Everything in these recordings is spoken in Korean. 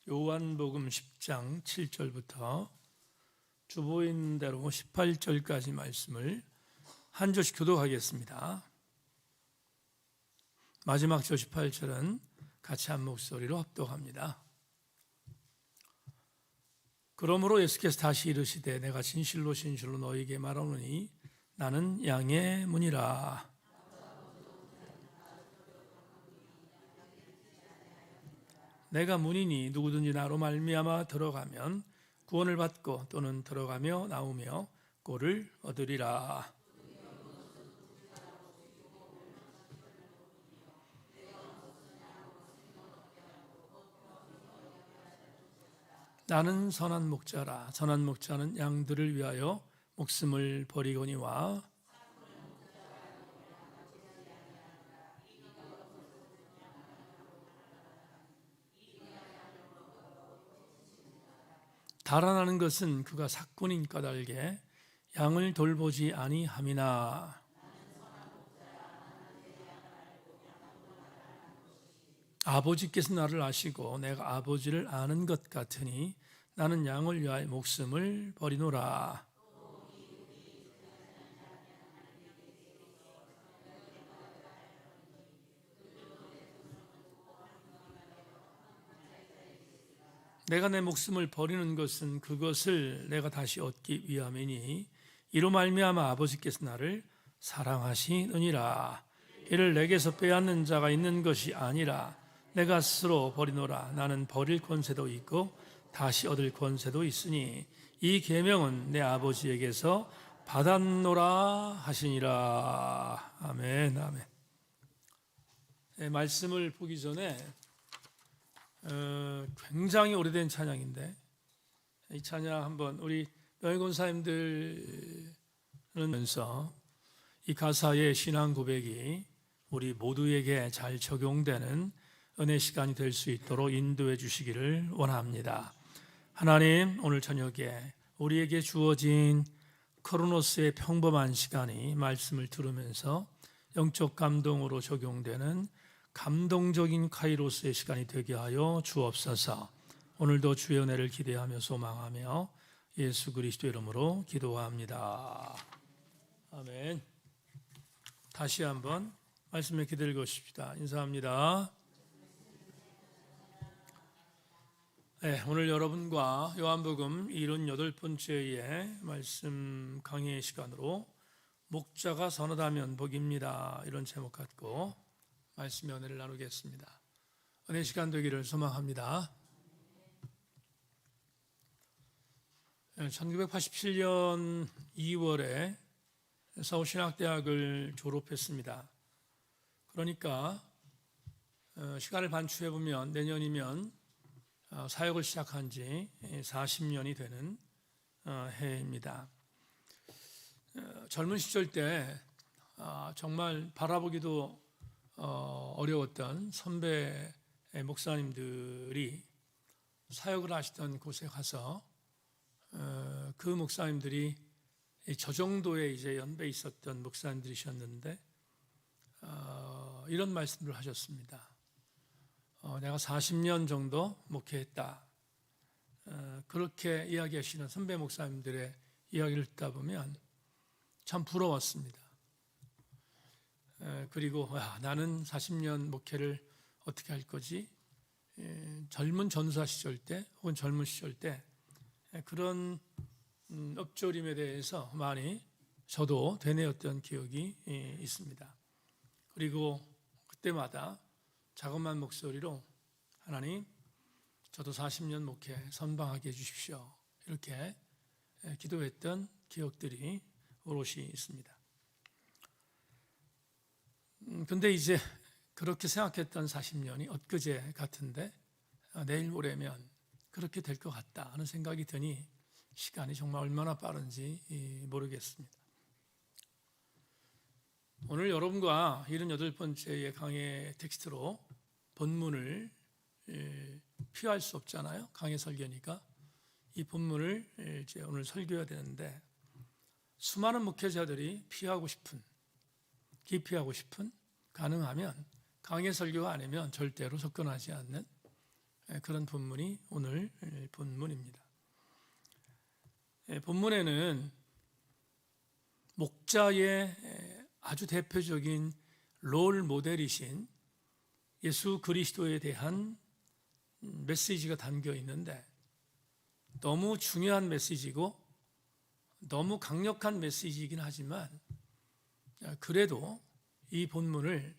요한복음 10장 7절부터 주보인 대로 18절까지 말씀을 한 절씩 교독하겠습니다. 마지막 절 18절은 같이 한 목소리로 합독합니다. 그러므로 예수께서 다시 이르시되 내가 진실로 진실로 너희에게 말하노니 나는 양의 문이라. 내가 문이니 누구든지 나로 말미암아 들어가면 구원을 받고 또는 들어가며 나오며 꼴을 얻으리라. 나는 선한 목자라. 선한 목자는 양들을 위하여 목숨을 버리거니와 달아나는 것은 그가 삭군인 까닭에 양을 돌보지 아니함이나. 아버지께서 나를 아시고 내가 아버지를 아는 것 같으니 나는 양을 위하여 목숨을 버리노라. 내가 내 목숨을 버리는 것은 그것을 내가 다시 얻기 위함이니 이로 말미암아 아버지께서 나를 사랑하시느니라. 이를 내게서 빼앗는 자가 있는 것이 아니라 내가 스스로 버리노라. 나는 버릴 권세도 있고 다시 얻을 권세도 있으니 이 계명은 내 아버지에게서 받았노라 하시니라. 아멘, 아멘. 네, 말씀을 보기 전에 굉장히 오래된 찬양인데 이 찬양 한번 우리 명예권사님들은 면서 이 가사의 신앙 고백이 우리 모두에게 잘 적용되는 은혜 시간이 될 수 있도록 인도해 주시기를 원합니다. 하나님, 오늘 저녁에 우리에게 주어진 크로노스의 평범한 시간이 말씀을 들으면서 영적 감동으로 적용되는 감동적인 카이로스의 시간이 되게 하여 주옵소서. 오늘도 주의 은혜를 기대하며 소망하며 예수 그리스도 이름으로 기도합니다. 아멘. 다시 한번 말씀에 기대를 거십시다. 인사합니다. 네, 오늘 여러분과 요한복음 78번째의 말씀 강의 시간으로 목자가 선하다면 복입니다. 이런 제목 갖고 말씀의 은혜를 나누겠습니다. 은혜 시간 되기를 소망합니다. 1987년 2월에 서울신학대학을 졸업했습니다. 그러니까 시간을 반추해 보면 내년이면 사역을 시작한 지 40년이 되는 해입니다. 젊은 시절 때 정말 바라보기도 어려웠던 선배 목사님들이 사역을 하시던 곳에 가서 그 목사님들이 저 정도의 이제 연배 있었던 목사님들이셨는데 이런 말씀을 하셨습니다. 내가 40년 정도 목회했다. 그렇게 이야기하시는 선배 목사님들의 이야기를 듣다 보면 참 부러웠습니다. 그리고 나는 40년 목회를 어떻게 할 거지? 젊은 전사 시절 때 혹은 젊은 시절 때 그런 엎조림에 대해서 많이 저도 되뇌었던 기억이 있습니다. 그리고 그때마다 자그마한 목소리로 하나님, 저도 40년 목회 선방하게 해주십시오. 이렇게 기도했던 기억들이 오롯이 있습니다. 근데 이제 그렇게 생각했던 40년이 엊그제 같은데 내일 모레면 그렇게 될 것 같다 하는 생각이 드니 시간이 정말 얼마나 빠른지 모르겠습니다. 오늘 여러분과 78번째의 강의 텍스트로 본문을 피할 수 없잖아요. 강의 설교니까 이 본문을 이제 오늘 설교해야 되는데 수많은 목회자들이 피하고 싶은, 기피하고 싶은, 가능하면 강의 설교가 아니면 절대로 접근하지 않는 그런 본문이 오늘 본문입니다. 본문에는 목자의 아주 대표적인 롤 모델이신 예수 그리스도에 대한 메시지가 담겨 있는데 너무 중요한 메시지고 너무 강력한 메시지이긴 하지만 그래도 이 본문을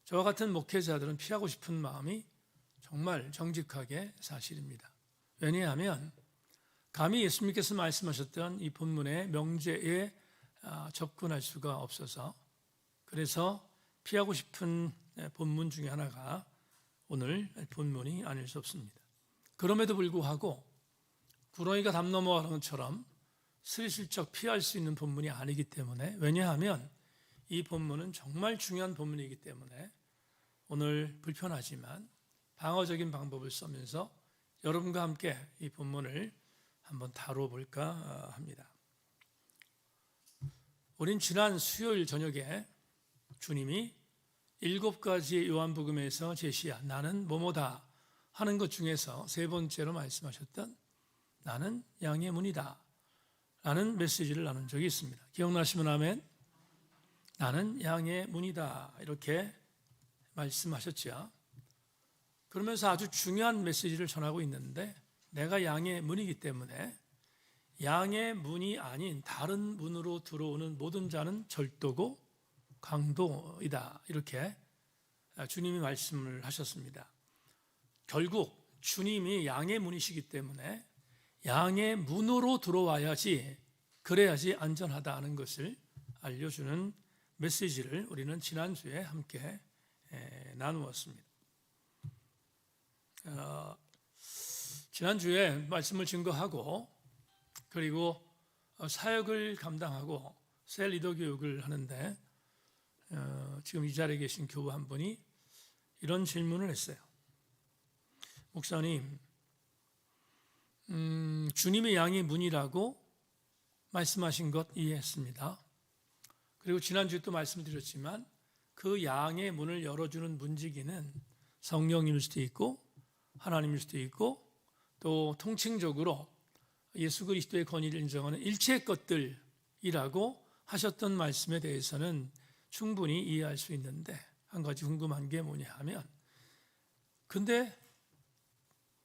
저와 같은 목회자들은 피하고 싶은 마음이 정말 정직하게 사실입니다. 왜냐하면 감히 예수님께서 말씀하셨던 이 본문의 명제에 접근할 수가 없어서 그래서 피하고 싶은 본문 중에 하나가 오늘 본문이 아닐 수 없습니다. 그럼에도 불구하고 구렁이가 담 넘어가는 것처럼 스리슬쩍 피할 수 있는 본문이 아니기 때문에 왜냐하면 이 본문은 정말 중요한 본문이기 때문에 오늘 불편하지만 방어적인 방법을 쓰면서 여러분과 함께 이 본문을 한번 다뤄볼까 합니다. 우린 지난 수요일 저녁에 주님이 7가지의 요한복음에서 제시한 나는 뭐뭐다 하는 것 중에서 세 번째로 말씀하셨던 나는 양의 문이다 라는 메시지를 나눈 적이 있습니다. 기억나시면 아멘. 나는 양의 문이다 이렇게 말씀하셨죠. 그러면서 아주 중요한 메시지를 전하고 있는데 내가 양의 문이기 때문에 양의 문이 아닌 다른 문으로 들어오는 모든 자는 절도고 강도이다 이렇게 주님이 말씀을 하셨습니다. 결국 주님이 양의 문이시기 때문에 양의 문으로 들어와야지 그래야지 안전하다는 것을 알려주는 메시지를 우리는 지난주에 함께 나누었습니다. 지난주에 말씀을 증거하고 그리고 사역을 감당하고 셀 리더 교육을 하는데 지금 이 자리에 계신 교우 한 분이 이런 질문을 했어요. 목사님, 주님의 양의 문이라고 말씀하신 것 이해했습니다. 그리고 지난주에 또 말씀드렸지만 그 양의 문을 열어주는 문지기는 성령님일 수도 있고 하나님일 수도 있고 또 통칭적으로 예수 그리스도의 권위를 인정하는 일체의 것들이라고 하셨던 말씀에 대해서는 충분히 이해할 수 있는데 한 가지 궁금한 게 뭐냐 하면 근데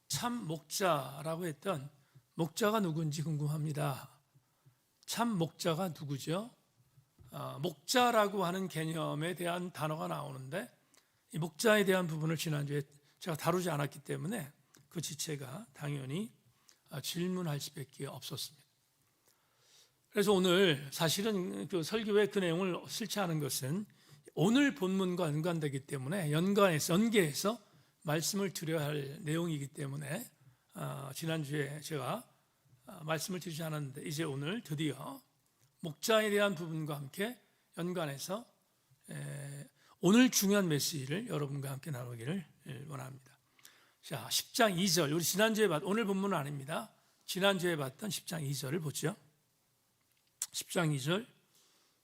참 목자라고 했던 목자가 누군지 궁금합니다. 참 목자가 누구죠? 목자라고 하는 개념에 대한 단어가 나오는데 이 목자에 대한 부분을 지난주에 제가 다루지 않았기 때문에 그 지체가 당연히 질문할 수밖에 없었습니다. 그래서 오늘 사실은 그 설교의 그 내용을 싫지 않은 것은 오늘 본문과 연관되기 때문에 연계해서 말씀을 드려야 할 내용이기 때문에 지난주에 제가 말씀을 드리지 않았는데 이제 오늘 드디어 목자에 대한 부분과 함께 연관해서 오늘 중요한 메시지를 여러분과 함께 나누기를 원합니다. 자, 10장 2절 우리 지난주에 오늘 본문은 아닙니다. 지난주에 봤던 10장 2절을 보죠. 10장 2절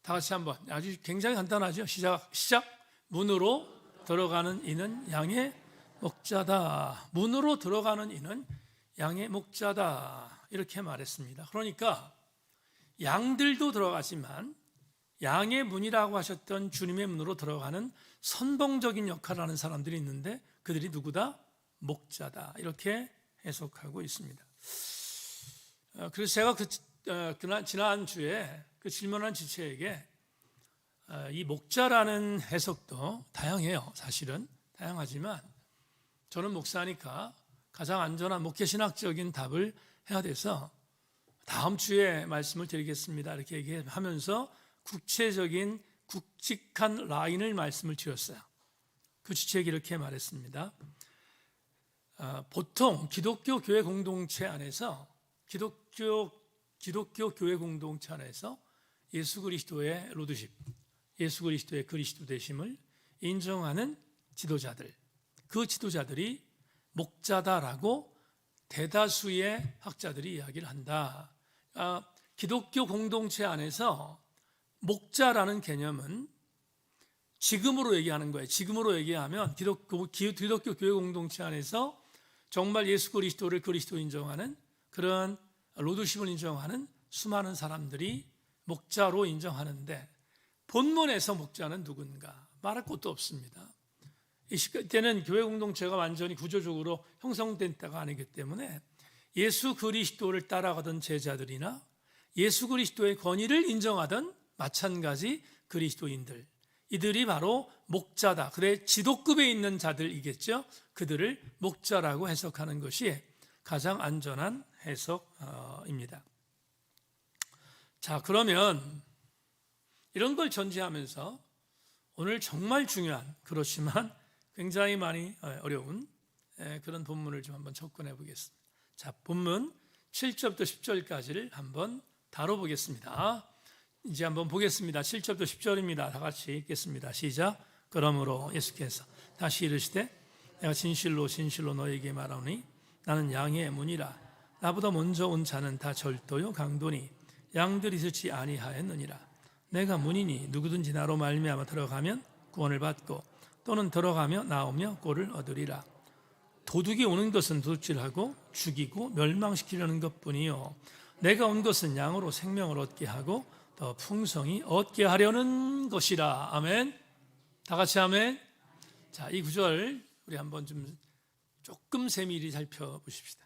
다 같이 한번 아주 굉장히 간단하죠. 시작 문으로 들어가는 이는 양의 목자다. 문으로 들어가는 이는 양의 목자다 이렇게 말했습니다. 그러니까 양들도 들어가지만 양의 문이라고 하셨던 주님의 문으로 들어가는 선봉적인 역할을 하는 사람들이 있는데 그들이 누구다? 목자다 이렇게 해석하고 있습니다. 그래서 제가 지난주에 그 질문한 지체에게 이 목자라는 해석도 다양해요. 사실은 다양하지만 저는 목사니까 가장 안전한 목회신학적인 답을 해야 돼서 다음 주에 말씀을 드리겠습니다 이렇게 얘기하면서 구체적인 굵직한 라인을 말씀을 드렸어요. 그 지체에게 이렇게 말했습니다. 보통 기독교 교회 공동체 안에서 기독교 교회 공동체 안에서 예수 그리스도의 로드십, 예수 그리스도의 그리스도 되심을 인정하는 지도자들, 그 지도자들이 목자다라고 대다수의 학자들이 이야기를 한다. 기독교 공동체 안에서 목자라는 개념은 지금으로 얘기하는 거예요. 지금으로 얘기하면 기독교 교회 공동체 안에서 정말 예수 그리스도를 그리스도 인정하는 그런 로드십을 인정하는 수많은 사람들이 목자로 인정하는데 본문에서 목자는 누군가 말할 것도 없습니다. 이때는 교회 공동체가 완전히 구조적으로 형성된 때가 아니기 때문에 예수 그리스도를 따라가던 제자들이나 예수 그리스도의 권위를 인정하던 마찬가지 그리스도인들, 이들이 바로 목자다, 그래 지도급에 있는 자들이겠죠. 그들을 목자라고 해석하는 것이 가장 안전한 해석입니다. 자, 그러면 이런 걸 전제하면서 오늘 정말 중요한, 그렇지만 굉장히 많이 어려운 그런 본문을 좀 한번 접근해 보겠습니다. 자, 본문 7절부터 10절까지를 한번 다뤄보겠습니다. 이제 한번 보겠습니다. 7절부터 10절입니다. 다 같이 읽겠습니다. 시작. 그러므로 예수께서 다시 이르시되 내가 진실로 진실로 너에게 말하노니 나는 양의 문이라. 나보다 먼저 온 자는 다 절도요 강도니 양들이 듣지 아니하였느니라. 내가 문이니 누구든지 나로 말미암아 들어가면 구원을 받고 또는 들어가며 나오며 꼴을 얻으리라. 도둑이 오는 것은 도둑질하고 죽이고 멸망시키려는 것뿐이요 내가 온 것은 양으로 생명을 얻게 하고 더 풍성히 얻게 하려는 것이라. 아멘. 다 같이 아멘. 자, 이 구절 우리 한번 좀 조금 세밀히 살펴보십시다.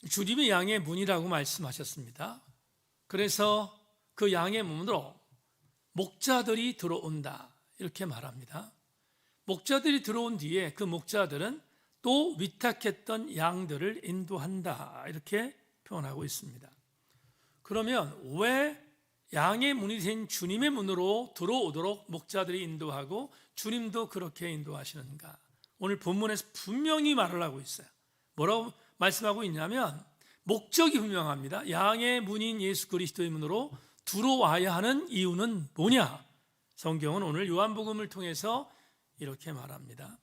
주님이 양의 문이라고 말씀하셨습니다. 그래서 그 양의 문으로 목자들이 들어온다 이렇게 말합니다. 목자들이 들어온 뒤에 그 목자들은 또 위탁했던 양들을 인도한다 이렇게 표현하고 있습니다. 그러면 왜 양의 문이 된 주님의 문으로 들어오도록 목자들이 인도하고 주님도 그렇게 인도하시는가? 오늘 본문에서 분명히 말을 하고 있어요. 뭐라고 말씀하고 있냐면 목적이 분명합니다. 양의 문인 예수 그리스도의 문으로 들어와야 하는 이유는 뭐냐? 성경은 오늘 요한복음을 통해서 이렇게 말합니다.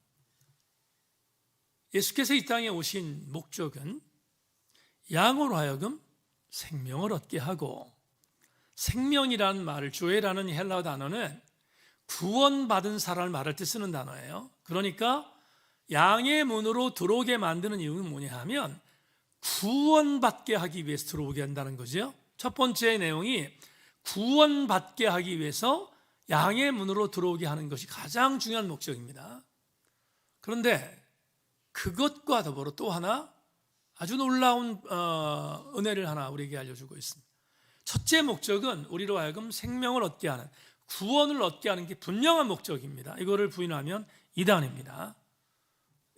예수께서 이 땅에 오신 목적은 양으로 하여금 생명을 얻게 하고, 생명이라는 말을, 조에라는 헬라어 단어는 구원받은 사람을 말할 때 쓰는 단어예요. 그러니까 양의 문으로 들어오게 만드는 이유는 뭐냐 하면 구원받게 하기 위해서 들어오게 한다는 거죠. 첫 번째 내용이 구원받게 하기 위해서 양의 문으로 들어오게 하는 것이 가장 중요한 목적입니다. 그런데 그것과 더불어 또 하나 아주 놀라운 은혜를 하나 우리에게 알려주고 있습니다. 첫째 목적은 우리로 하여금 생명을 얻게 하는, 구원을 얻게 하는 게 분명한 목적입니다. 이거를 부인하면 이단입니다.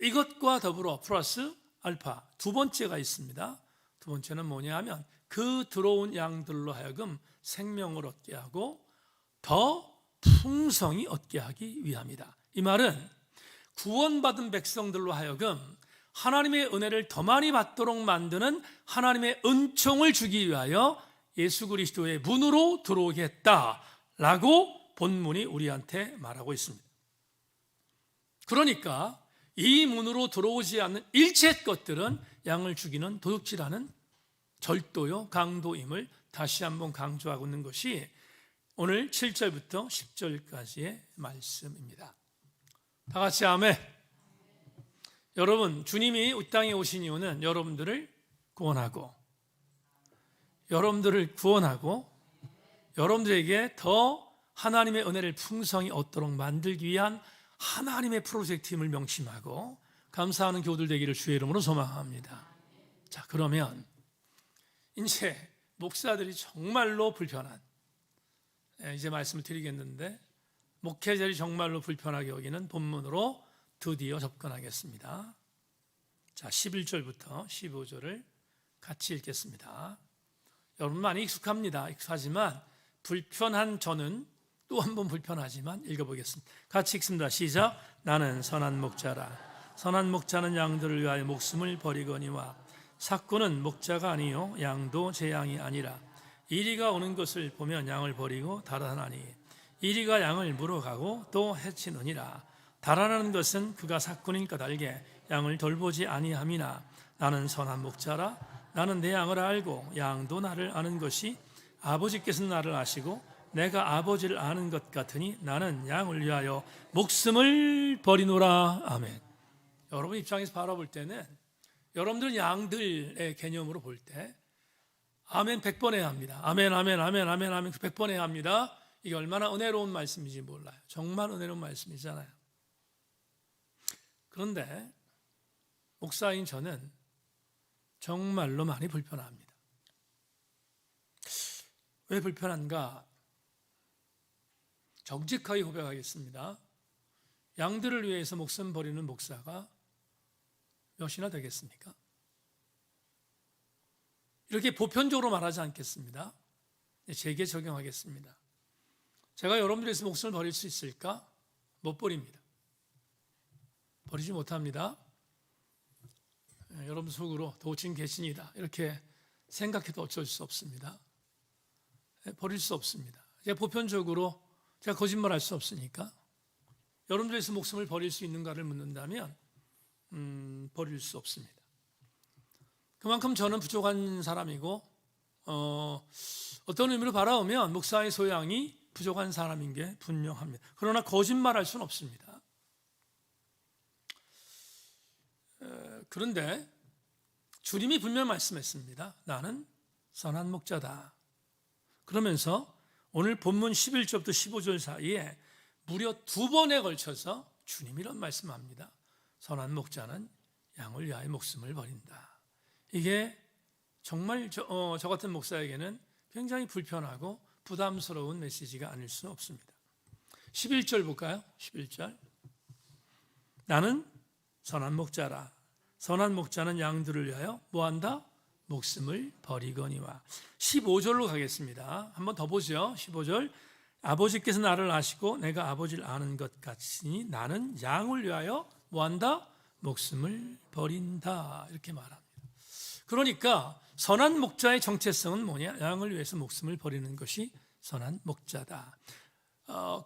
이것과 더불어 플러스 알파 두 번째가 있습니다. 두 번째는 뭐냐 하면 그 들어온 양들로 하여금 생명을 얻게 하고 더 풍성히 얻게 하기 위함이다. 이 말은 구원받은 백성들로 하여금 하나님의 은혜를 더 많이 받도록 만드는 하나님의 은총을 주기 위하여 예수 그리스도의 문으로 들어오게 했다라고 본문이 우리한테 말하고 있습니다. 그러니까 이 문으로 들어오지 않는 일체 것들은 양을 죽이는 도둑질하는 절도요 강도임을 다시 한번 강조하고 있는 것이 오늘 7절부터 10절까지의 말씀입니다. 다 같이 아멘. 여러분, 주님이 이 땅에 오신 이유는 여러분들을 구원하고 여러분들에게 더 하나님의 은혜를 풍성히 얻도록 만들기 위한 하나님의 프로젝트임을 명심하고 감사하는 교우들 되기를 주의 이름으로 소망합니다. 자, 그러면 이제 목사들이 정말로 불편한, 이제 말씀을 드리겠는데 목회자들이 정말로 불편하게 여기는 본문으로 드디어 접근하겠습니다. 자, 11절부터 15절을 같이 읽겠습니다. 여러분 많이 익숙하지만 불편한 저는 또 한 번 불편하지만 읽어보겠습니다. 같이 읽습니다. 시작. 나는 선한 목자라. 선한 목자는 양들을 위하여 목숨을 버리거니와 삭구는 목자가 아니요 양도 제 양이 아니라 이리가 오는 것을 보면 양을 버리고 달아나니 이리가 양을 물어가고 또 해치느니라. 달아나는 것은 그가 삭군인 까닭에 양을 돌보지 아니함이나 나는 선한 목자라. 나는 내 양을 알고 양도 나를 아는 것이 아버지께서 나를 아시고 내가 아버지를 아는 것 같으니 나는 양을 위하여 목숨을 버리노라. 아멘. 여러분 입장에서 바라볼 때는 여러분들은 양들의 개념으로 볼 때 아멘 100번 해야 합니다. 아멘 아멘 아멘 아멘 아멘 100번 해야 합니다. 이게 얼마나 은혜로운 말씀인지 몰라요. 정말 은혜로운 말씀이잖아요. 그런데 목사인 저는 정말로 많이 불편합니다. 왜 불편한가? 정직하게 고백하겠습니다. 양들을 위해서 목숨 버리는 목사가 몇이나 되겠습니까? 이렇게 보편적으로 말하지 않겠습니다. 제게 적용하겠습니다. 제가 여러분들 위해서 목숨을 버릴 수 있을까? 못 버립니다. 버리지 못합니다. 여러분 속으로 도친 개신이다 이렇게 생각해도 어쩔 수 없습니다. 버릴 수 없습니다. 제가 보편적으로 제가 거짓말할 수 없으니까 여러분들 위해서 목숨을 버릴 수 있는가를 묻는다면 버릴 수 없습니다. 그만큼 저는 부족한 사람이고 어떤 의미로 바라보면 목사의 소양이 부족한 사람인 게 분명합니다. 그러나 거짓말할 수는 없습니다. 그런데 주님이 분명 말씀했습니다. 나는 선한 목자다. 그러면서 오늘 본문 11절부터 15절 사이에 무려 2번에 걸쳐서 주님이 이런 말씀합니다. 선한 목자는 양을 위하여 목숨을 버린다. 이게 정말 저 같은 목사에게는 굉장히 불편하고 부담스러운 메시지가 아닐 수 없습니다. 11절 볼까요? 11절. 나는 선한 목자라. 선한 목자는 양들을 위하여 뭐한다? 목숨을 버리거니와. 15절로 가겠습니다. 한번 더 보죠. 15절. 아버지께서 나를 아시고 내가 아버지를 아는 것 같으니 나는 양을 위하여 뭐한다? 목숨을 버린다. 이렇게 말합니다. 그러니까 선한 목자의 정체성은 뭐냐? 양을 위해서 목숨을 버리는 것이 선한 목자다.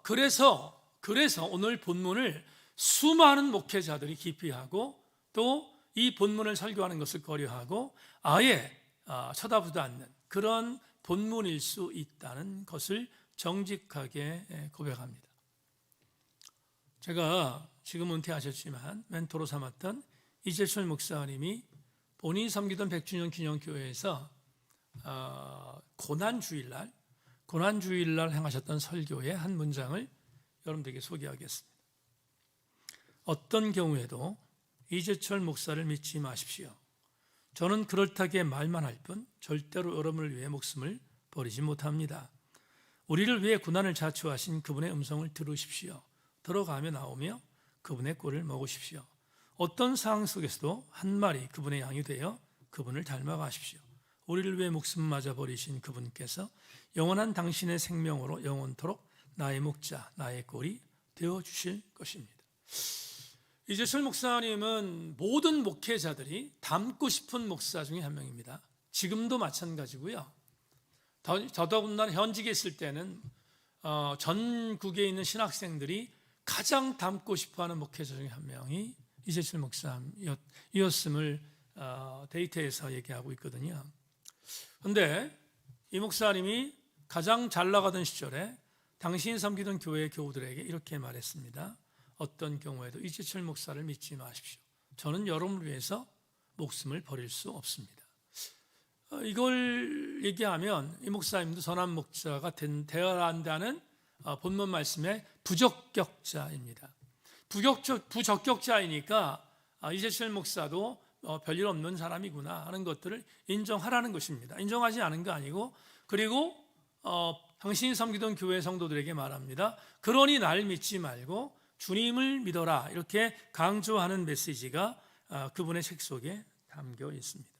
그래서 오늘 본문을 수많은 목회자들이 기피하고 또 이 본문을 설교하는 것을 꺼려하고 아예 쳐다보지 않는 그런 본문일 수 있다는 것을 정직하게 고백합니다. 제가 지금 은퇴하셨지만 멘토로 삼았던 이재철 목사님이 본인이 섬기던 100주년 기념교회에서 고난주일날 행하셨던 설교의 한 문장을 여러분들에게 소개하겠습니다. 어떤 경우에도 이재철 목사를 믿지 마십시오. 저는 그럴듯하게 말만 할 뿐 절대로 여러분을 위해 목숨을 버리지 못합니다. 우리를 위해 고난을 자초하신 그분의 음성을 들으십시오. 들어가며 나오며 그분의 꼴을 먹으십시오. 어떤 상황 속에서도 한 마리 그분의 양이 되어 그분을 닮아가십시오. 우리를 위해 목숨마저 버리신 그분께서 영원한 당신의 생명으로 영원토록 나의 목자, 나의 꼴이 되어주실 것입니다. 이재철 목사님은 모든 목회자들이 닮고 싶은 목사 중에 한 명입니다. 지금도 마찬가지고요. 더더군다나 현직에 있을 때는 전국에 있는 신학생들이 가장 닮고 싶어하는 목회자 중에 한 명이 이재철 목사님이었음을 데이터에서 얘기하고 있거든요. 그런데 이 목사님이 가장 잘 나가던 시절에 당신이 섬기던 교회 교우들에게 이렇게 말했습니다. 어떤 경우에도 이재철 목사를 믿지 마십시오. 저는 여러분을 위해서 목숨을 버릴 수 없습니다. 이걸 얘기하면 이 목사님도 선한 목자가 되어야 한다는 본문 말씀의 부적격자입니다. 부적격자이니까 이재철 목사도 별일 없는 사람이구나 하는 것들을 인정하라는 것입니다. 인정하지 않은 거 아니고 그리고 당신이 섬기던 교회 성도들에게 말합니다. 그러니 날 믿지 말고 주님을 믿어라 이렇게 강조하는 메시지가 그분의 책 속에 담겨 있습니다.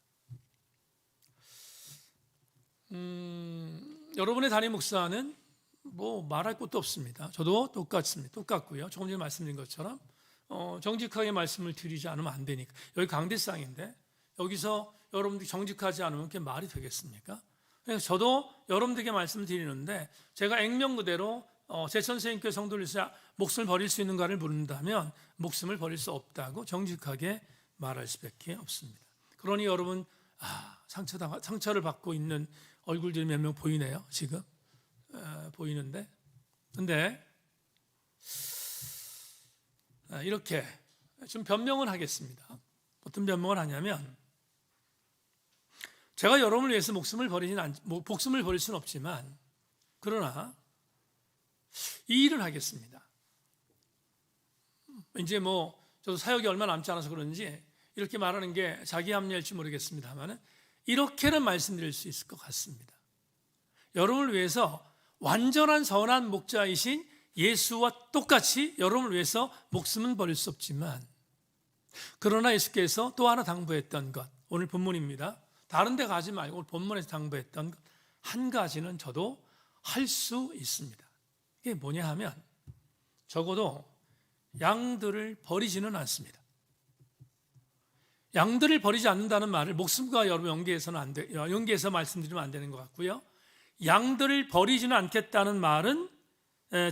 여러분의 담임 목사는 뭐 말할 것도 없습니다. 저도 똑같고요. 조금 전에 말씀드린 것처럼 정직하게 말씀을 드리지 않으면 안 되니까. 여기 강대상인데 여기서 여러분들이 정직하지 않으면 그게 말이 되겠습니까? 그래서 저도 여러분들에게 말씀을 드리는데 제가 액면 그대로 제 선생님께 성도를 위해서 목숨을 버릴 수 있는가를 묻는다면 목숨을 버릴 수 없다고 정직하게 말할 수밖에 없습니다. 그러니 여러분 상처를 받고 있는 얼굴들이 몇 명 보이네요. 지금 보이는데 근데 이렇게 좀 변명을 하겠습니다. 어떤 변명을 하냐면, 제가 여러분을 위해서 목숨을 버릴 수는 없지만, 그러나 이 일을 하겠습니다. 이제 저도 사역이 얼마 남지 않아서 그런지 이렇게 말하는 게 자기 합리할지 모르겠습니다만, 이렇게는 말씀드릴 수 있을 것 같습니다. 여러분을 위해서 완전한 선한 목자이신 예수와 똑같이 여러분을 위해서 목숨은 버릴 수 없지만, 그러나 예수께서 또 하나 당부했던 것, 오늘 본문입니다. 다른 데 가지 말고 오늘 본문에서 당부했던 것, 한 가지는 저도 할 수 있습니다. 이게 뭐냐 하면, 적어도 양들을 버리지는 않습니다. 양들을 버리지 않는다는 말을 목숨과 여러분 연계해서 말씀드리면 안 되는 것 같고요. 양들을 버리지는 않겠다는 말은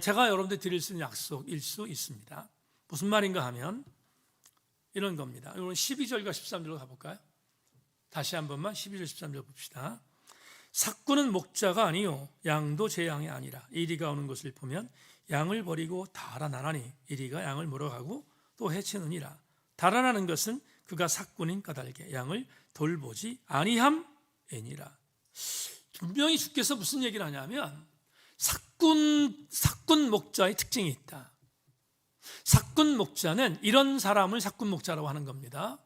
제가 여러분들 드릴 수 있는 약속일 수 있습니다. 무슨 말인가 하면 이런 겁니다. 오늘 12절과 13절로 가볼까요? 다시 한 번만 12절 13절 봅시다. 삭구는 목자가 아니요 양도 제 양이 아니라 이리가 오는 것을 보면 양을 버리고 달아나나니 이리가 양을 몰아가고 또 해치느니라. 달아나는 것은 그가 삭군인 까닭에 양을 돌보지 아니함이니라. 분명히 주께서 무슨 얘기를 하냐면, 삭군 목자의 특징이 있다. 삭군 목자는 이런 사람을 삭군 목자라고 하는 겁니다.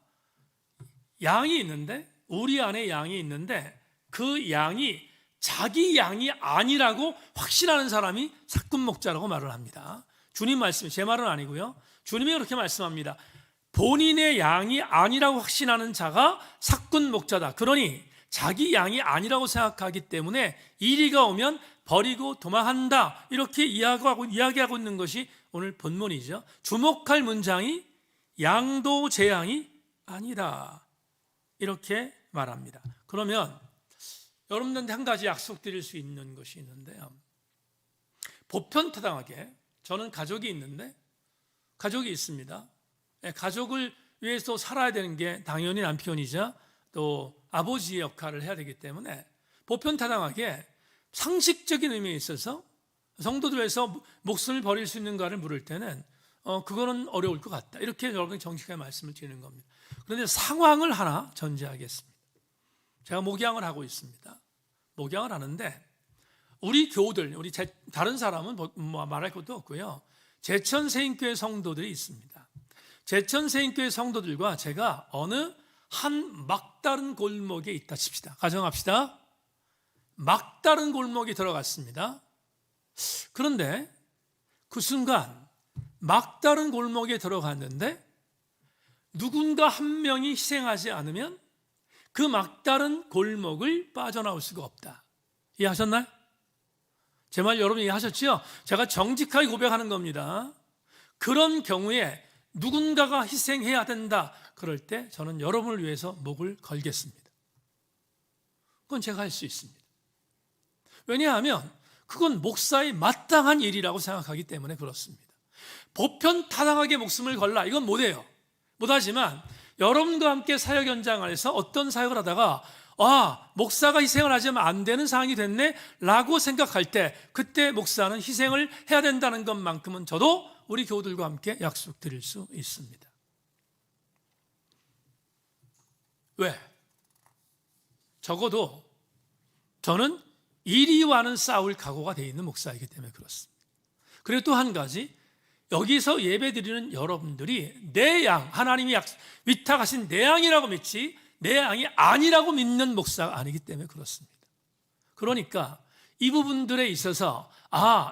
양이 있는데, 우리 안에 양이 있는데 그 양이 자기 양이 아니라고 확신하는 사람이 삭군 목자라고 말을 합니다. 주님 말씀, 제 말은 아니고요. 주님이 그렇게 말씀합니다. 본인의 양이 아니라고 확신하는 자가 삭군 목자다. 그러니 자기 양이 아니라고 생각하기 때문에 이리가 오면 버리고 도망한다. 이렇게 이야기하고 있는 것이 오늘 본문이죠. 주목할 문장이 양도 제 양이 아니라 이렇게 말합니다. 그러면 여러분들한테 한 가지 약속드릴 수 있는 것이 있는데요. 보편타당하게 저는 가족이 있습니다. 가족을 위해서 살아야 되는 게 당연히 남편이자 또 아버지의 역할을 해야 되기 때문에 보편타당하게 상식적인 의미에 있어서 성도들에서 목숨을 버릴 수 있는가를 물을 때는 그거는 어려울 것 같다. 이렇게 여러분이 정직하게 말씀을 드리는 겁니다. 그런데 상황을 하나 전제하겠습니다. 제가 목양을 하고 있습니다. 목양을 하는데 우리 교우들, 다른 사람은 말할 것도 없고요. 제천세인교회 성도들이 있습니다. 제천세인교회 성도들과 제가 어느 한 막다른 골목에 있다 칩시다. 가정합시다. 막다른 골목에 들어갔습니다. 그런데 그 순간 막다른 골목에 들어갔는데 누군가 한 명이 희생하지 않으면 그 막다른 골목을 빠져나올 수가 없다. 이해하셨나요? 제 말 여러분 이해하셨죠? 제가 정직하게 고백하는 겁니다. 그런 경우에 누군가가 희생해야 된다. 그럴 때 저는 여러분을 위해서 목을 걸겠습니다. 그건 제가 할 수 있습니다. 왜냐하면 그건 목사의 마땅한 일이라고 생각하기 때문에 그렇습니다. 보편타당하게 목숨을 걸라, 이건 못해요. 못하지만 여러분과 함께 사역 현장 안에서 어떤 사역을 하다가 목사가 희생을 하지만 안 되는 상황이 됐네 라고 생각할 때 그때 목사는 희생을 해야 된다는 것만큼은 저도 우리 교우들과 함께 약속드릴 수 있습니다. 왜? 적어도 저는 이리와는 싸울 각오가 되어 있는 목사이기 때문에 그렇습니다. 그리고 또 한 가지, 여기서 예배드리는 여러분들이 내 양, 하나님이 위탁하신 내 양이라고 믿지 내 양이 아니라고 믿는 목사가 아니기 때문에 그렇습니다. 그러니까 이 부분들에 있어서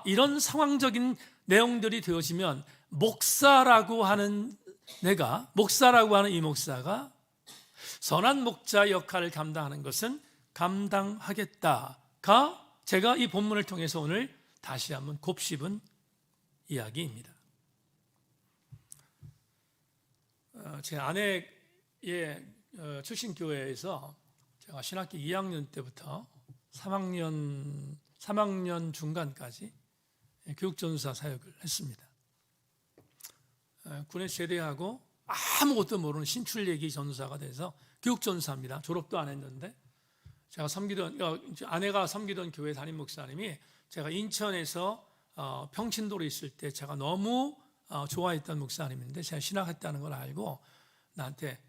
이런 상황적인 내용들이 되어지면 목사라고 하는 이 목사가 선한 목자 역할을 감당하는 것은 감당하겠다가 제가 이 본문을 통해서 오늘 다시 한번 곱씹은 이야기입니다. 제 아내의 출신 교회에서 제가 신학기 2학년 때부터 3학년 중간까지 교육전사 사역을 했습니다. 군에 제대하고 아무것도 모르는 신출예기 전사가 돼서 교육전사입니다. 졸업도 안 했는데 제가 아내가 섬기던 교회 담임 목사님이 제가 인천에서 평신도로 있을 때 제가 너무 좋아했던 목사님인데 제가 신학했다는 걸 알고 나한테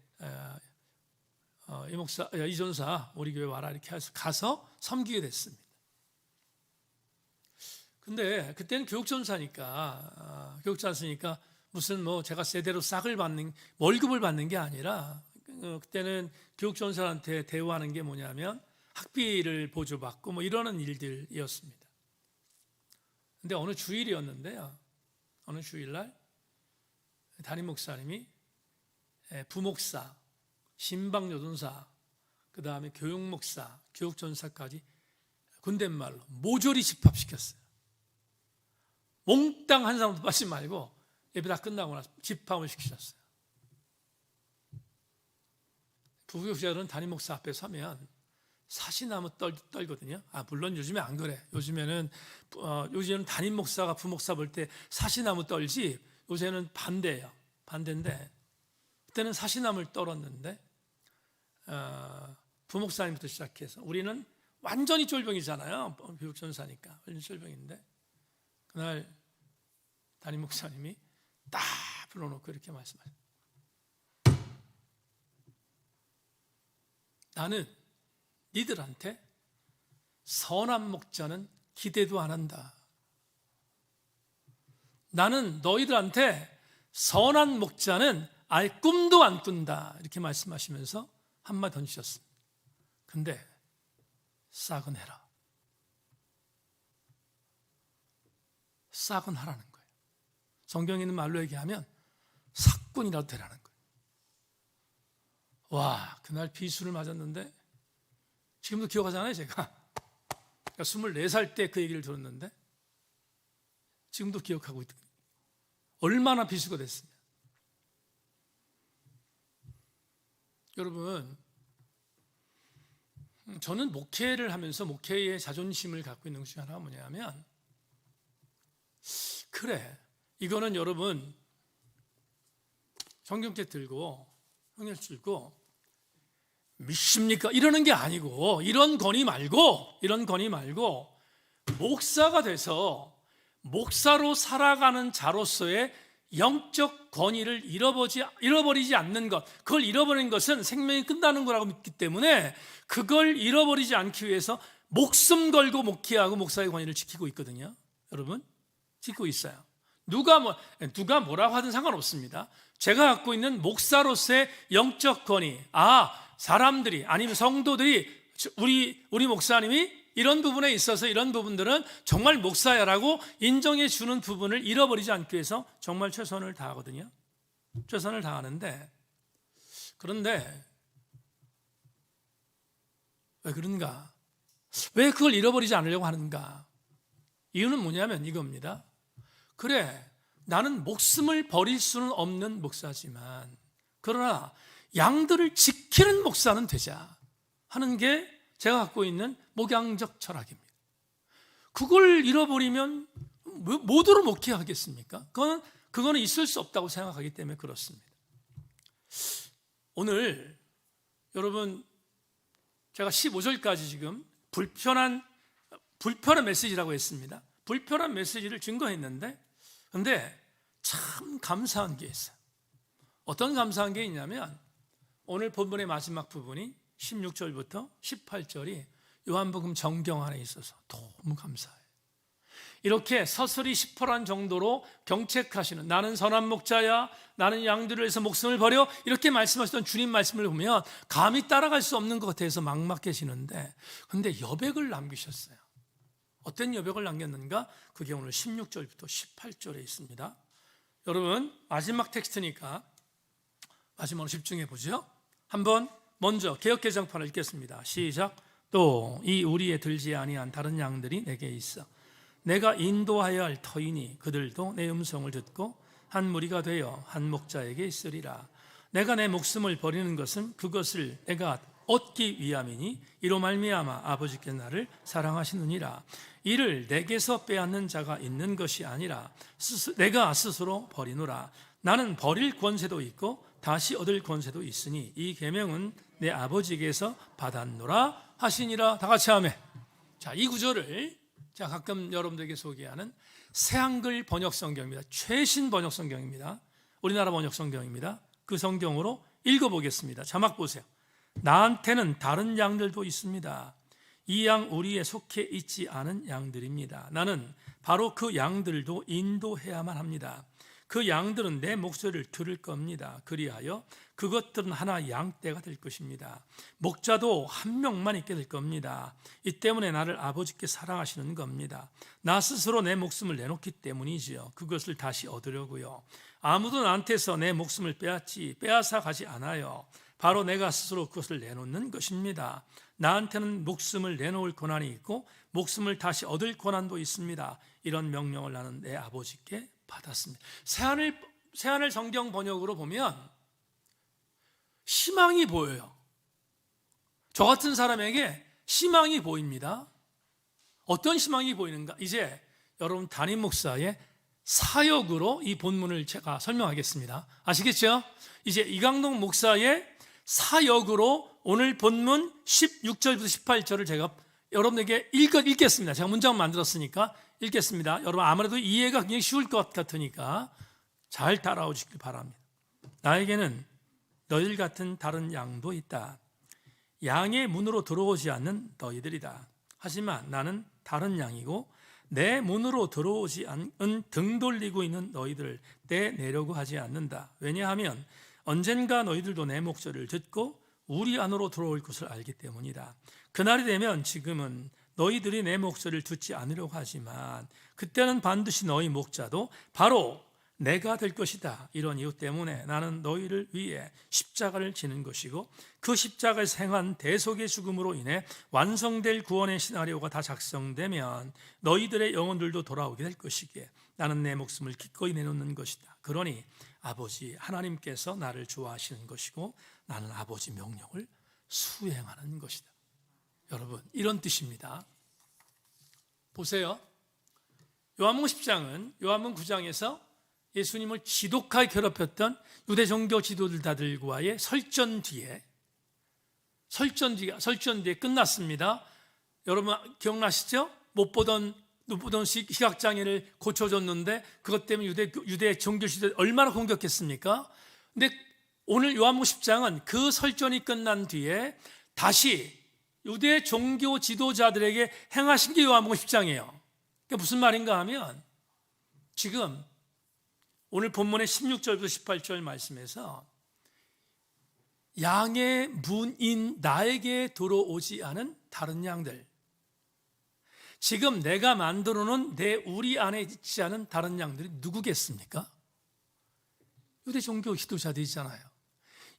이 전사 우리 교회 와라 이렇게 해서 가서 섬기게 됐습니다. 근데 그때는 교육전사니까 무슨 제가 제대로 싹을 받는 월급을 받는 게 아니라 그때는 교육전사한테 대우하는 게 뭐냐면 학비를 보조받고 이러는 일들이었습니다. 근데 어느 주일이었는데요. 어느 주일날 담임 목사님이 부목사, 신방여전사, 그 다음에 교육목사, 교육전사까지 군대말로 모조리 집합시켰어요. 몽땅 한 사람도 빠지지 말고 예배 다 끝나고 나서 집합을 시키셨어요. 부교육자들은 담임 목사 앞에 서면 사시나무 떨거든요. 물론 요즘에 안 그래. 요즘에는 담임 목사가 부목사 볼 때 사시나무 떨지, 요새는 반대예요. 반대인데 그때는 사시나무를 떨었는데 부목사님부터 시작해서 우리는 완전히 쫄병이잖아요. 교육전사니까 완전 쫄병인데 그날 담임 목사님이 딱 불러놓고 이렇게 말씀하셨어요. 나는 니들한테 선한 목자는 기대도 안 한다. 나는 너희들한테 선한 목자는 아예 꿈도 안 꾼다. 이렇게 말씀하시면서 한마디 던지셨습니다. 근데 싹은 해라. 싹은 하라는 거예요. 성경에 있는 말로 얘기하면 삭군이라도 되라는 거예요. 와, 그날 비수를 맞았는데 지금도 기억하잖아요. 제가 24살 때 그 얘기를 들었는데 지금도 기억하고 있거든요. 얼마나 비수가 됐으면. 여러분, 저는 목회를 하면서 목회의 자존심을 갖고 있는 것 중에 하나가 뭐냐면, 그래, 이거는 여러분 성경책 들고 믿습니까? 이러는 게 아니고, 이런 건의 말고 목사가 돼서 목사로 살아가는 자로서의 영적 권위를 잃어버리지 않는 것, 그걸 잃어버리는 것은 생명이 끝나는 거라고 믿기 때문에 그걸 잃어버리지 않기 위해서 목숨 걸고 목회하고 목사의 권위를 지키고 있거든요. 여러분, 지키고 있어요. 누가 뭐라고 하든 상관없습니다. 제가 갖고 있는 목사로서의 영적 권위, 사람들이 아니면 성도들이 우리 목사님이 이런 부분에 있어서 이런 부분들은 정말 목사야라고 인정해 주는 부분을 잃어버리지 않기 위해서 정말 최선을 다하거든요. 최선을 다하는데, 그런데 왜 그런가? 왜 그걸 잃어버리지 않으려고 하는가? 이유는 뭐냐면 이겁니다. 그래, 나는 목숨을 버릴 수는 없는 목사지만 그러나 양들을 지키는 목사는 되자 하는 게 제가 갖고 있는 목양적 철학입니다. 그걸 잃어버리면 뭐로 목회하겠습니까? 그거는 있을 수 없다고 생각하기 때문에 그렇습니다. 오늘 여러분, 제가 15절까지 지금 불편한 메시지라고 했습니다. 불편한 메시지를 증거했는데, 근데 참 감사한 게 있어요. 어떤 감사한 게 있냐면, 오늘 본문의 마지막 부분이 16절부터 18절이 요한복음 정경 안에 있어서 너무 감사해요. 이렇게 서슬이 시퍼런 정도로 경책하시는, 나는 선한 목자야, 나는 양들을 위해서 목숨을 버려, 이렇게 말씀하시던 주님 말씀을 보면 감히 따라갈 수 없는 것 같아서 막막해지는데, 근데 여백을 남기셨어요. 어떤 여백을 남겼는가? 그게 오늘 16절부터 18절에 있습니다. 여러분, 마지막 텍스트니까 마지막으로 집중해 보죠. 한번 먼저 개역개정판을 읽겠습니다. 시작. 또 이 우리에 들지 아니한 다른 양들이 내게 있어 내가 인도하여야 할 터이니 그들도 내 음성을 듣고 한 무리가 되어 한 목자에게 있으리라. 내가 내 목숨을 버리는 것은 그것을 내가 얻기 위함이니 이로 말미암아 아버지께 나를 사랑하시느니라. 이를 내게서 빼앗는 자가 있는 것이 아니라 내가 스스로 버리노라. 나는 버릴 권세도 있고 다시 얻을 권세도 있으니 이 계명은 내 아버지께서 받았노라 하시니라. 다 같이 아멘. 자, 이 구절을 제가 가끔 여러분들에게 소개하는 새한글 번역 성경입니다. 최신 번역 성경입니다. 우리나라 번역 성경입니다. 그 성경으로 읽어보겠습니다. 자막 보세요. 나한테는 다른 양들도 있습니다. 이 양 우리에 속해 있지 않은 양들입니다. 나는 바로 그 양들도 인도해야만 합니다. 그 양들은 내 목소리를 들을 겁니다. 그리하여 그것들은 하나 양떼가 될 것입니다. 목자도 한 명만 있게 될 겁니다. 이 때문에 나를 아버지께 사랑하시는 겁니다. 나 스스로 내 목숨을 내놓기 때문이지요. 그것을 다시 얻으려고요. 아무도 나한테서 내 목숨을 빼앗아 가지 않아요. 바로 내가 스스로 그것을 내놓는 것입니다. 나한테는 목숨을 내놓을 권한이 있고 목숨을 다시 얻을 권한도 있습니다. 이런 명령을 나는 내 아버지께 받았습니다. 새하늘 성경 번역으로 보면 희망이 보여요. 저 같은 사람에게 희망이 보입니다. 어떤 희망이 보이는가? 이제 여러분 담임 목사의 사역으로 이 본문을 제가 설명하겠습니다. 아시겠죠? 이제 이강동 목사의 사역으로 오늘 본문 16절부터 18절을 제가 여러분에게 읽겠습니다. 제가 문장 만들었으니까 읽겠습니다. 여러분 아무래도 이해가 굉장히 쉬울 것 같으니까 잘 따라오시길 바랍니다. 나에게는 너희들 같은 다른 양도 있다. 양의 문으로 들어오지 않는 너희들이다. 하지만 나는 다른 양이고 내 문으로 들어오지 않은 등 돌리고 있는 너희들을 떼내려고 하지 않는다. 왜냐하면 언젠가 너희들도 내 목소리를 듣고 우리 안으로 들어올 것을 알기 때문이다. 그날이 되면 지금은 너희들이 내 목소리를 듣지 않으려고 하지만 그때는 반드시 너희 목자도 바로 내가 될 것이다. 이런 이유 때문에 나는 너희를 위해 십자가를 지는 것이고 그 십자가에서 행한 대속의 죽음으로 인해 완성될 구원의 시나리오가 다 작성되면 너희들의 영혼들도 돌아오게 될 것이기에 나는 내 목숨을 기꺼이 내놓는 것이다. 그러니 아버지 하나님께서 나를 좋아하시는 것이고 나는 아버지 명령을 수행하는 것이다. 여러분 이런 뜻입니다. 보세요. 요한복음 10장은 요한복음 9장에서 예수님을 지독하게 괴롭혔던 유대 종교 지도자들과의 설전 뒤에 끝났습니다. 여러분 기억나시죠? 못 보던 시각장애를 고쳐줬는데 그것 때문에 유대 종교 지도자들 얼마나 공격했습니까? 근데 오늘 요한복음 10장은 그 설전이 끝난 뒤에 다시 유대 종교 지도자들에게 행하신 게 요한복음 10장이에요. 그게 무슨 말인가 하면 지금 오늘 본문의 16절부터 18절 말씀에서 양의 문인 나에게 들어오지 않은 다른 양들, 지금 내가 만들어 놓은 우리 안에 있지 않은 다른 양들이 누구겠습니까? 유대 종교 지도자들이잖아요.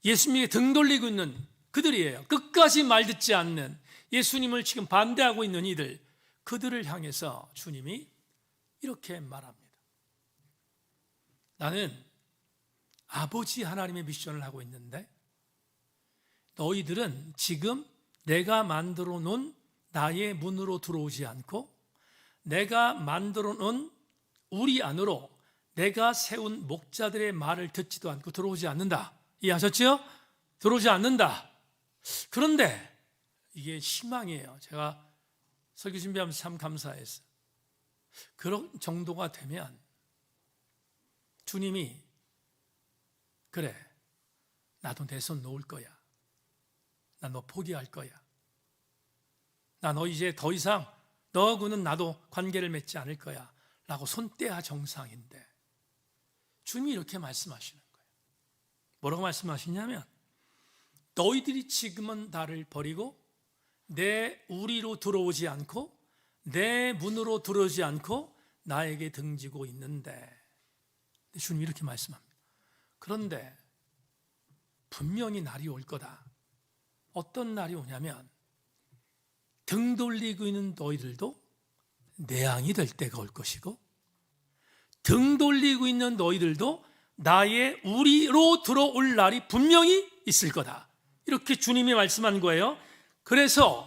예수님에게 등 돌리고 있는 그들이에요. 끝까지 말 듣지 않는 예수님을 지금 반대하고 있는 이들, 그들을 향해서 주님이 이렇게 말합니다. 나는 아버지 하나님의 미션을 하고 있는데 너희들은 지금 내가 만들어 놓은 나의 문으로 들어오지 않고 내가 만들어 놓은 우리 안으로 내가 세운 목자들의 말을 듣지도 않고 들어오지 않는다. 이해하셨죠? 들어오지 않는다. 그런데 이게 희망이에요. 제가 설교 준비하면서 참 감사했어요. 그런 정도가 되면 주님이 그래 나도 내 손 놓을 거야. 나 너 포기할 거야. 나 너 이제 더 이상 너하고는 나도 관계를 맺지 않을 거야 라고 손 떼야 정상인데 주님이 이렇게 말씀하시는 거예요. 뭐라고 말씀하시냐면 너희들이 지금은 나를 버리고 내 우리로 들어오지 않고 내 문으로 들어오지 않고 나에게 등지고 있는데 주님이 이렇게 말씀합니다. 그런데 분명히 날이 올 거다. 어떤 날이 오냐면 등 돌리고 있는 너희들도 내 양이 될 때가 올 것이고 등 돌리고 있는 너희들도 나의 우리로 들어올 날이 분명히 있을 거다. 이렇게 주님이 말씀한 거예요. 그래서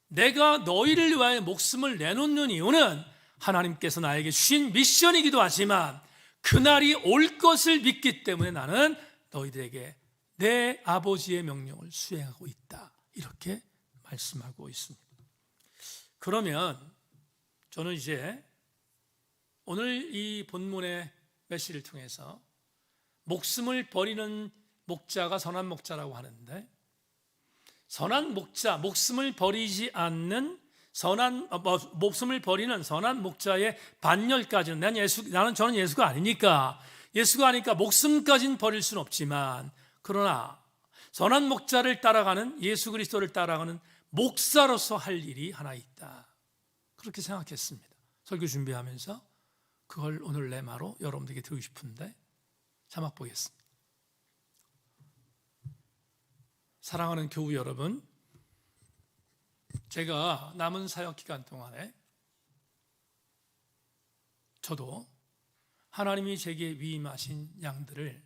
내가 너희를 위하여 목숨을 내놓는 이유는 하나님께서 나에게 주신 미션이기도 하지만 그날이 올 것을 믿기 때문에 나는 너희들에게 내 아버지의 명령을 수행하고 있다. 이렇게 말씀하고 있습니다. 그러면 저는 이제 오늘 이 본문의 메시지를 통해서 목숨을 버리는 목자가 선한 목자라고 하는데, 선한 목자, 목숨을 버리지 않는 목숨을 버리는 선한 목자의 반열까지는 저는 예수가 아니니까, 예수가 아니까 목숨까지는 버릴 수는 없지만, 그러나 선한 목자를 따라가는, 예수 그리스도를 따라가는 목사로서 할 일이 하나 있다, 그렇게 생각했습니다. 설교 준비하면서 그걸 오늘 레마로 여러분들에게 드리고 싶은데, 자막 보겠습니다. 사랑하는 교우 여러분, 제가 남은 사역 기간 동안에 저도 하나님이 제게 위임하신 양들을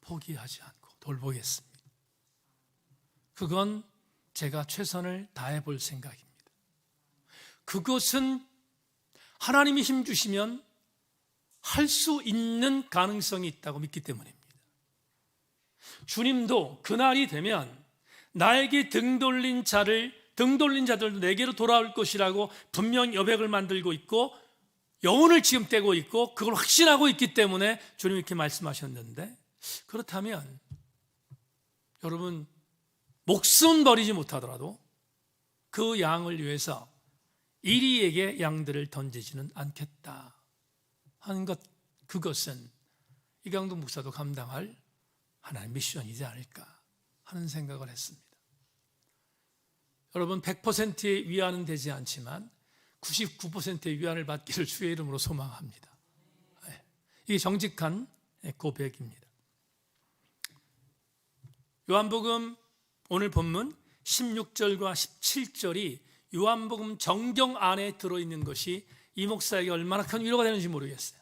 포기하지 않고 돌보겠습니다. 그건 제가 최선을 다해 볼 생각입니다. 그것은 하나님이 힘 주시면 할 수 있는 가능성이 있다고 믿기 때문입니다. 주님도 그날이 되면 나에게 등 돌린 자들도 내게로 돌아올 것이라고 분명히 여백을 만들고 있고 영혼을 지금 떼고 있고 그걸 확신하고 있기 때문에 주님이 이렇게 말씀하셨는데, 그렇다면 여러분, 목숨 버리지 못하더라도 그 양을 위해서 이리에게 양들을 던지지는 않겠다 하는 것, 그것은 이강동 목사도 감당할 하나의 미션이지 않을까 하는 생각을 했습니다. 여러분, 100%의 위안은 되지 않지만 99%의 위안을 받기를 주의 이름으로 소망합니다. 이게 정직한 고백입니다. 요한복음 오늘 본문 16절과 17절이 요한복음 정경 안에 들어있는 것이 이 목사에게 얼마나 큰 위로가 되는지 모르겠어요.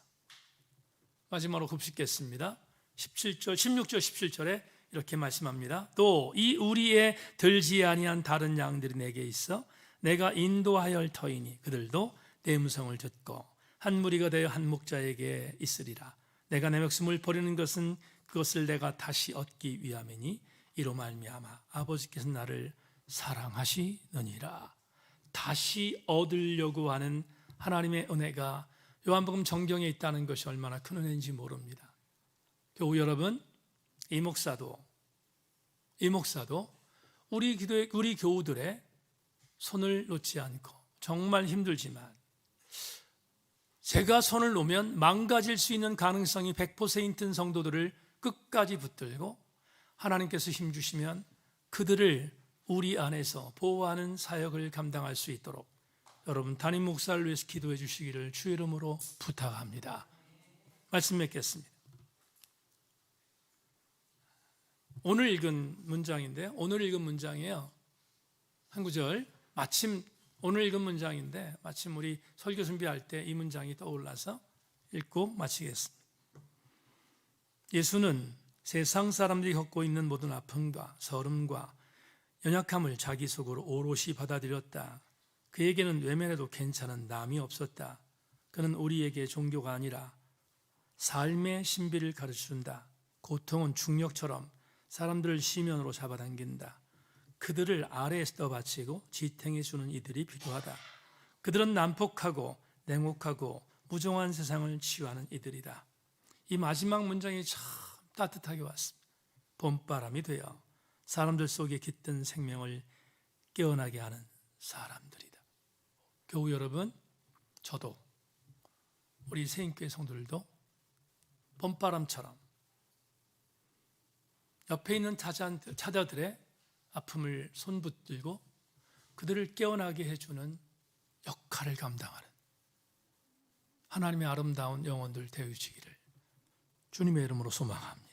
마지막으로 곱씹겠습니다. 16절 17절에 이렇게 말씀합니다. 또 이 우리에 들지 아니한 다른 양들이 내게 있어 내가 인도하여 터이니 그들도 내 음성을 듣고 한 무리가 되어 한 목자에게 있으리라. 내가 내 목숨을 버리는 것은 그것을 내가 다시 얻기 위함이니 이로 말미암아 아버지께서 나를 사랑하시느니라. 다시 얻으려고 하는 하나님의 은혜가 요한복음 정경에 있다는 것이 얼마나 큰 은혜인지 모릅니다. 교우 여러분, 이 목사도 우리 교우들의 손을 놓지 않고, 정말 힘들지만 제가 손을 놓으면 망가질 수 있는 가능성이 100%인 성도들을 끝까지 붙들고 하나님께서 힘주시면 그들을 우리 안에서 보호하는 사역을 감당할 수 있도록 여러분 담임 목사를 위해서 기도해 주시기를 주의 이름으로 부탁합니다. 말씀 맺겠습니다. 오늘 읽은 문장인데, 오늘 읽은 문장이에요. 한 구절, 마침 오늘 읽은 문장인데 마침 우리 설교 준비할 때 이 문장이 떠올라서 읽고 마치겠습니다. 예수는 세상 사람들이 겪고 있는 모든 아픔과 서름과 연약함을 자기 속으로 오롯이 받아들였다. 그에게는 외면해도 괜찮은 남이 없었다. 그는 우리에게 종교가 아니라 삶의 신비를 가르쳐준다. 고통은 중력처럼 사람들을 시면으로 잡아당긴다. 그들을 아래에서 떠받치고 지탱해주는 이들이 필요하다. 그들은 난폭하고 냉혹하고 무정한 세상을 치유하는 이들이다. 이 마지막 문장이 참 따뜻하게 왔습니다. 봄바람이 되어 사람들 속에 깃든 생명을 깨어나게 하는 사람들이다. 교우 여러분, 저도 우리 새인교회 성도들도 봄바람처럼 옆에 있는 자자들의 아픔을 손붙들고 그들을 깨어나게 해주는 역할을 감당하는 하나님의 아름다운 영혼들 되어주시기를 주님의 이름으로 소망합니다.